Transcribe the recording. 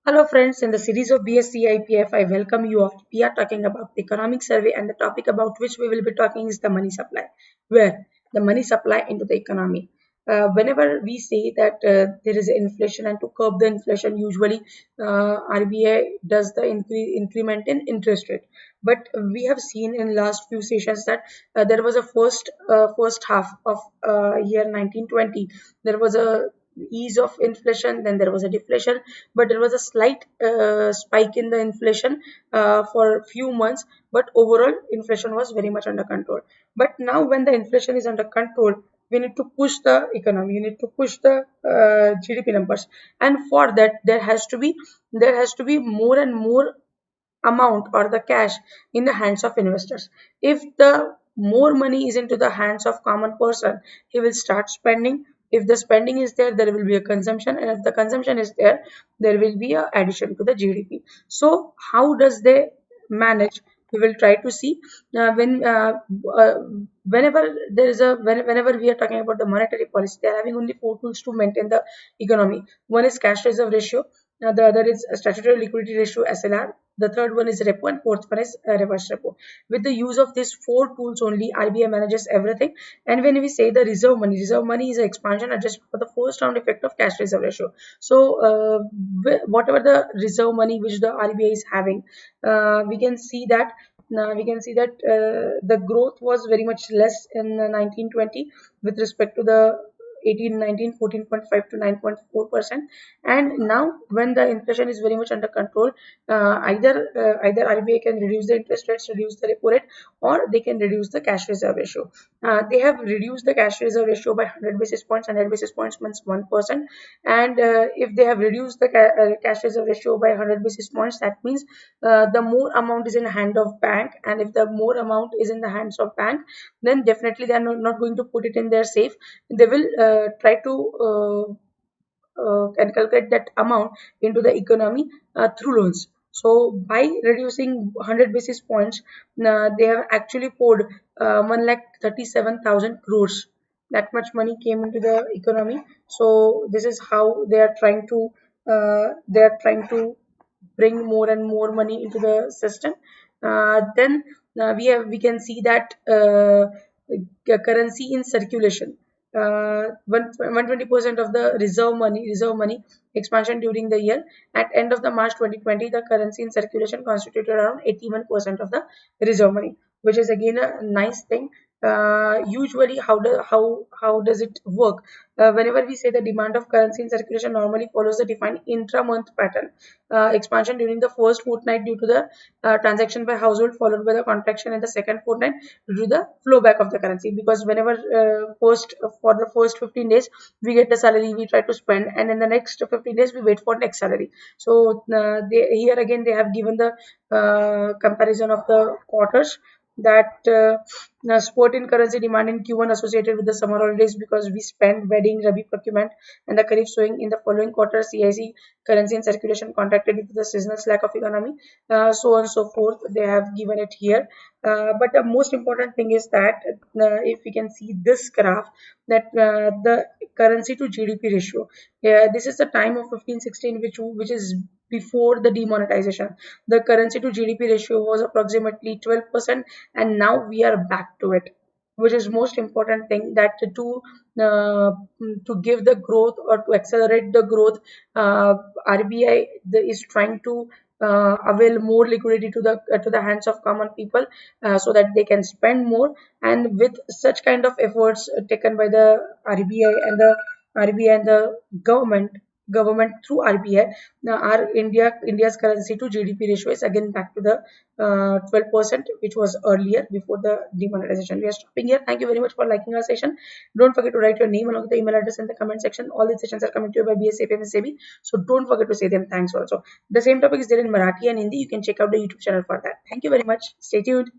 Hello friends, in the series of BSE IPF, I welcome you all. We are talking about the economic survey and the topic about which we will be talking is the money supply, where the money supply into the economy. Whenever we say that there is inflation and to curb the inflation, usually RBI does the increment in interest rate. But we have seen in last few sessions that there was a first half of year 1920. There was a ease of inflation, then there was a deflation, but there was a slight spike in the inflation for few months, but overall inflation was very much under control. But now when the inflation is under control, we need to push the economy, we need to push the GDP numbers, and for that there has to be more and more amount or the cash in the hands of investors. If the more money is into the hands of common person, he will start spending. If the spending is there, there will be a consumption, and if the consumption is there, there will be a addition to the GDP. So how does they manage? We will try to see uh, whenever whenever we are talking about the monetary policy, they are having only four tools to maintain the economy. One is cash reserve ratio, the other is a statutory liquidity ratio SLR, the third one is repo, and fourth one is reverse repo. With the use of these four tools only, RBI manages everything. And when we say the reserve money is an expansion adjustment for the first round effect of cash reserve ratio. So whatever the reserve money which the RBI is having, we can see that the growth was very much less in 1920 with respect to the 1819 14.5 to 9.4%. And now when the inflation is very much under control, either RBI can reduce the interest rates, reduce the repo rate, or they can reduce the cash reserve ratio. They have reduced the cash reserve ratio by 100 basis points. 100 basis points means 1%. And if they have reduced the cash reserve ratio by 100 basis points, that means the more amount is in the hand of bank, and if the more amount is in the hands of bank, then definitely they are not going to put it in their safe. They will try to calculate that amount into the economy through loans. So by reducing 100 basis points, they have actually poured 1,37,000 crores. That much money came into the economy. So this is how they are trying to bring more and more money into the system. Then we can see that currency in circulation. 120% of the reserve money expansion during the year. At end of the March 2020, the currency in circulation constituted around 81% of the reserve money, which is again a nice thing. Usually, how does it work? Whenever we say the demand of currency in circulation normally follows the defined intra-month pattern. Expansion during the first fortnight due to the transaction by household, followed by the contraction in the second fortnight due to the flow back of the currency. Because whenever first for the first 15 days we get the salary, we try to spend, and in the next 15 days we wait for next salary. So here again they have given the comparison of the quarters, that sport in currency demand in Q1 associated with the summer holidays because we spend wedding, Rabi procurement, and the Kharif sowing. In the following quarter, CIC currency in circulation contracted due to the seasonal slack of economy, so on and so forth. They have given it here. But the most important thing is that if we can see this graph, that the currency to GDP ratio, this is the time of 1516, which is before the demonetization. The currency to GDP ratio was approximately 12%, and now we are back to it, which is most important thing, that uh, to give the growth or to accelerate the growth, RBI is trying to avail more liquidity to the hands of common people, so that they can spend more. And with such kind of efforts taken by the RBI and the government through RBI, our India's currency to GDP ratio is again back to the 12%, which was earlier before the demonetization. We are stopping here. Thank you very much for liking our session. Don't forget to write your name along with the email address in the comment section. All these sessions are coming to you by BSE, SEBI, so don't forget to say them thanks also. The same topic is there in Marathi and Hindi. You can check out the YouTube channel for that. Thank you very much. Stay tuned.